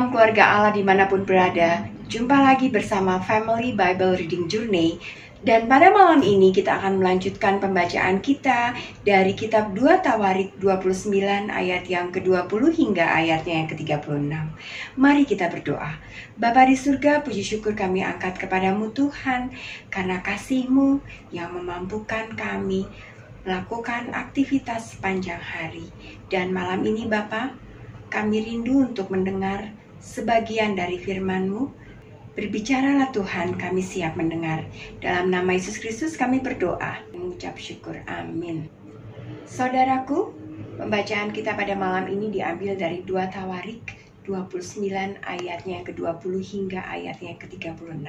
Shalom keluarga Allah dimanapun berada. Jumpa lagi bersama Family Bible Reading Journey. Dan pada malam ini kita akan melanjutkan pembacaan kita dari kitab 2 Tawarik 29 ayat yang ke-20 hingga ayatnya yang ke-36. Mari kita berdoa. Bapa di surga, puji syukur kami angkat kepadamu Tuhan, karena kasih-Mu yang memampukan kami melakukan aktivitas sepanjang hari. Dan malam ini Bapa, kami rindu untuk mendengar sebagian dari firman-Mu. Berbicaralah Tuhan, kami siap mendengar. Dalam nama Yesus Kristus kami berdoa dan mengucap syukur. Amin. Saudaraku, pembacaan kita pada malam ini diambil dari 2 Tawarik 29 ayatnya yang ke-20 hingga ayatnya yang ke-36.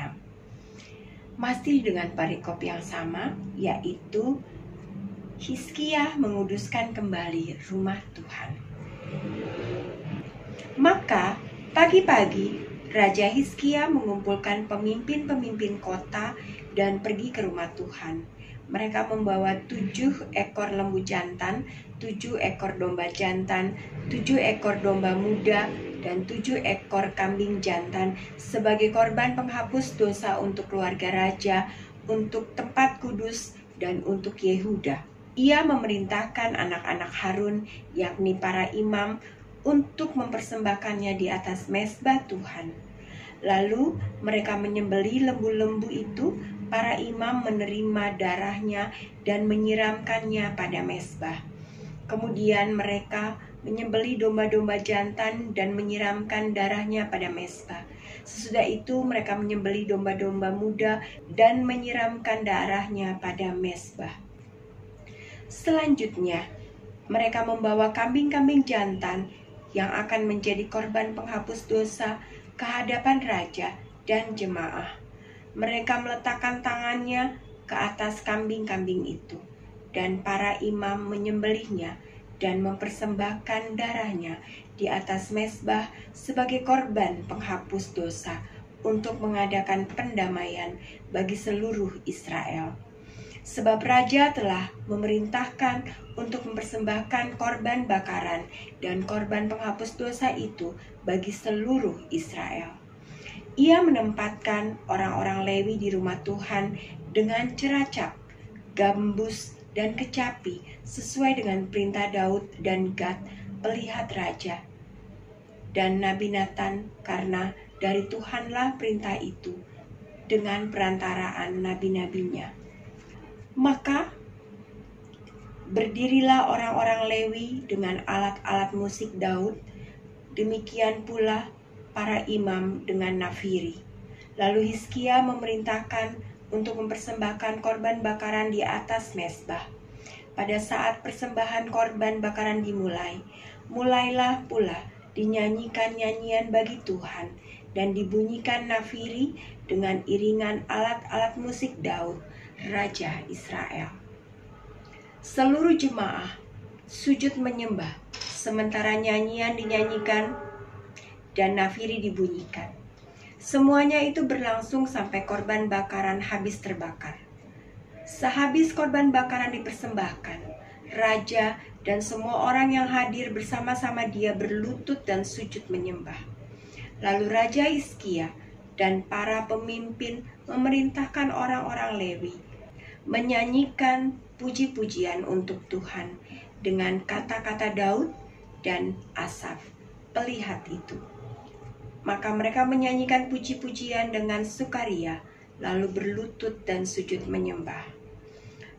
Masih dengan perikop yang sama, yaitu Hizkia menguduskan kembali rumah Tuhan. Maka pagi-pagi Raja Hizkia mengumpulkan pemimpin-pemimpin kota dan pergi ke rumah Tuhan. Mereka membawa 7 ekor lembu jantan, 7 ekor domba jantan, 7 ekor domba muda, dan 7 ekor kambing jantan sebagai korban penghapus dosa untuk keluarga raja, untuk tempat kudus, dan untuk Yehuda. Ia memerintahkan anak-anak Harun, yakni para imam, untuk mempersembahkannya di atas mezbah Tuhan. Lalu mereka menyembelih lembu-lembu itu, para imam menerima darahnya dan menyiramkannya pada mezbah. Kemudian mereka menyembelih domba-domba jantan dan menyiramkan darahnya pada mezbah. Sesudah itu mereka menyembelih domba-domba muda dan menyiramkan darahnya pada mezbah. Selanjutnya mereka membawa kambing-kambing jantan yang akan menjadi korban penghapus dosa ke hadapan raja dan jemaah. Mereka meletakkan tangannya ke atas kambing-kambing itu, dan para imam menyembelihnya dan mempersembahkan darahnya di atas mezbah sebagai korban penghapus dosa untuk mengadakan pendamaian bagi seluruh Israel. Sebab raja telah memerintahkan untuk mempersembahkan korban bakaran dan korban penghapus dosa itu bagi seluruh Israel. Ia menempatkan orang-orang Lewi di rumah Tuhan dengan ceracap, gambus, dan kecapi sesuai dengan perintah Daud dan Gad, pelihat raja, dan Nabi Natan, karena dari Tuhanlah perintah itu dengan perantaraan nabi-nabinya. Maka berdirilah orang-orang Lewi dengan alat-alat musik Daud, demikian pula para imam dengan nafiri. Lalu Hizkia memerintahkan untuk mempersembahkan korban bakaran di atas mezbah. Pada saat persembahan korban bakaran dimulai, mulailah pula dinyanyikan nyanyian bagi Tuhan dan dibunyikan nafiri dengan iringan alat-alat musik Daud, Raja Israel. Seluruh jemaah sujud menyembah sementara nyanyian dinyanyikan dan nafiri dibunyikan. Semuanya itu berlangsung sampai korban bakaran habis terbakar. Sehabis korban bakaran dipersembahkan, raja dan semua orang yang hadir bersama-sama dia berlutut dan sujud menyembah. Lalu Raja Hizkia dan para pemimpin memerintahkan orang-orang Lewi menyanyikan puji-pujian untuk Tuhan dengan kata-kata Daud dan Asaf, pelihat itu. Maka mereka menyanyikan puji-pujian dengan sukaria, lalu berlutut dan sujud menyembah.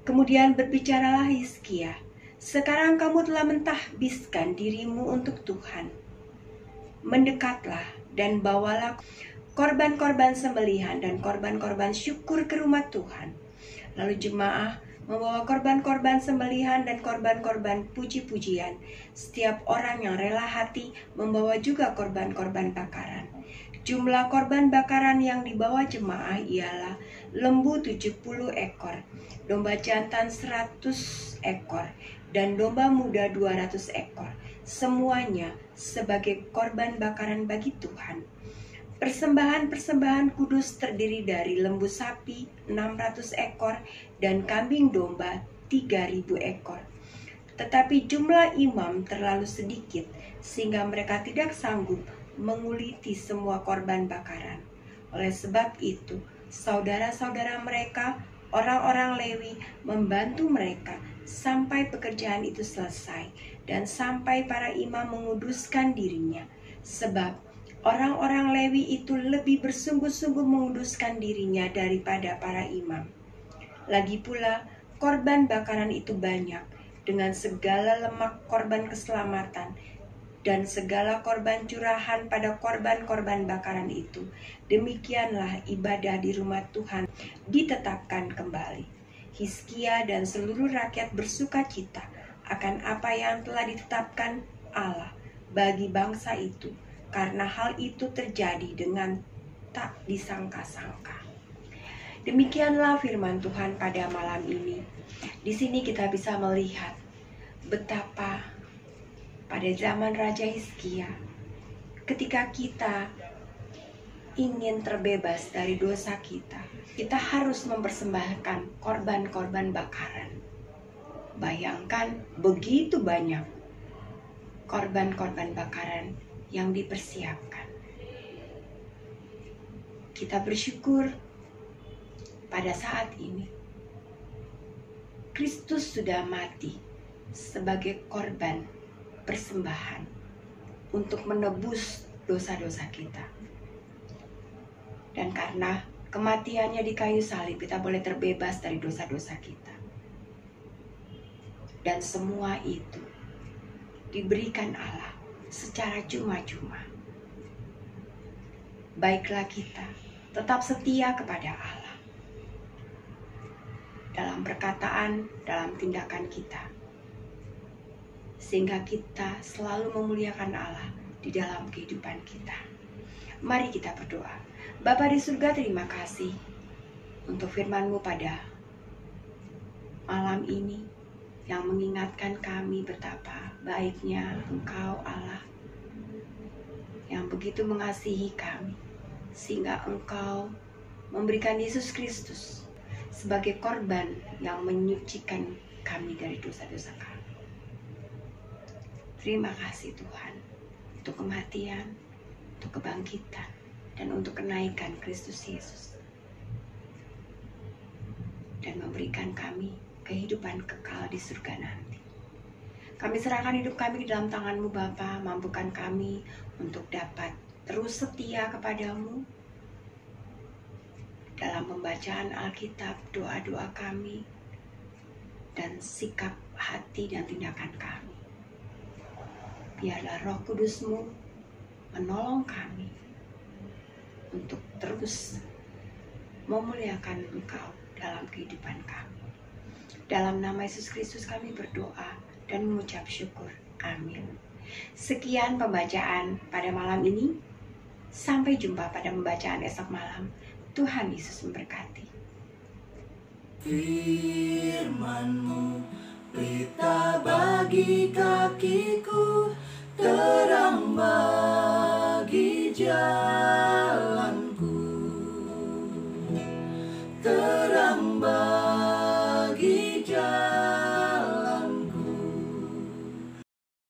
Kemudian berbicaralah Hizkia, "Sekarang kamu telah mentahbiskan dirimu untuk Tuhan. Mendekatlah dan bawalah korban-korban sembelihan dan korban-korban syukur ke rumah Tuhan." Lalu jemaah membawa korban-korban sembelihan dan korban-korban puji-pujian. Setiap orang yang rela hati membawa juga korban-korban bakaran. Jumlah korban bakaran yang dibawa jemaah ialah lembu 70 ekor, domba jantan 100 ekor, dan domba muda 200 ekor. Semuanya sebagai korban bakaran bagi Tuhan. Persembahan-persembahan kudus terdiri dari lembu sapi 600 ekor dan kambing domba 3.000 ekor. Tetapi jumlah imam terlalu sedikit sehingga mereka tidak sanggup menguliti semua korban bakaran. Oleh sebab itu, saudara-saudara mereka, orang-orang Lewi, membantu mereka sampai pekerjaan itu selesai dan sampai para imam menguduskan dirinya. Sebab orang-orang Lewi itu lebih bersungguh-sungguh menguduskan dirinya daripada para imam. Lagi pula, korban bakaran itu banyak, dengan segala lemak korban keselamatan dan segala korban curahan pada korban-korban bakaran itu. Demikianlah ibadah di rumah Tuhan ditetapkan kembali. Hizkia dan seluruh rakyat bersuka cita akan apa yang telah ditetapkan Allah bagi bangsa itu, karena hal itu terjadi dengan tak disangka-sangka. Demikianlah firman Tuhan pada malam ini. Di sini kita bisa melihat betapa pada zaman Raja Hizkia, ketika kita ingin terbebas dari dosa kita harus mempersembahkan korban-korban bakaran. Bayangkan begitu banyak korban-korban bakaran yang dipersiapkan. Kita bersyukur pada saat ini Kristus sudah mati sebagai korban persembahan untuk menebus dosa-dosa kita. Dan karena kematiannya di kayu salib, kita boleh terbebas dari dosa-dosa kita. Dan semua itu diberikan Allah secara cuma-cuma. Baiklah kita tetap setia kepada Allah dalam perkataan, dalam tindakan kita, sehingga kita selalu memuliakan Allah di dalam kehidupan kita. Mari kita berdoa. Bapa di surga, terima kasih untuk firman-Mu pada malam ini yang mengingatkan kami betapa baiknya Engkau Allah yang begitu mengasihi kami, sehingga Engkau memberikan Yesus Kristus sebagai korban yang menyucikan kami dari dosa-dosa kami. Terima kasih Tuhan untuk kematian, untuk kebangkitan, dan untuk kenaikan Kristus Yesus, dan memberikan kami kehidupan kekal di surga nanti. Kami serahkan hidup kami di dalam tangan-Mu Bapa. Mampukan kami untuk dapat terus setia kepadamu dalam pembacaan Alkitab, doa-doa kami, dan sikap hati dan tindakan kami. Biarlah Roh Kudus-Mu menolong kami untuk terus memuliakan Engkau dalam kehidupan kami. Dalam nama Yesus Kristus kami berdoa dan mengucap syukur. Amin. Sekian pembacaan pada malam ini. Sampai jumpa pada pembacaan esok malam. Tuhan Yesus memberkati. Firman-Mu pelita bagi kakiku, terang bagi jalan.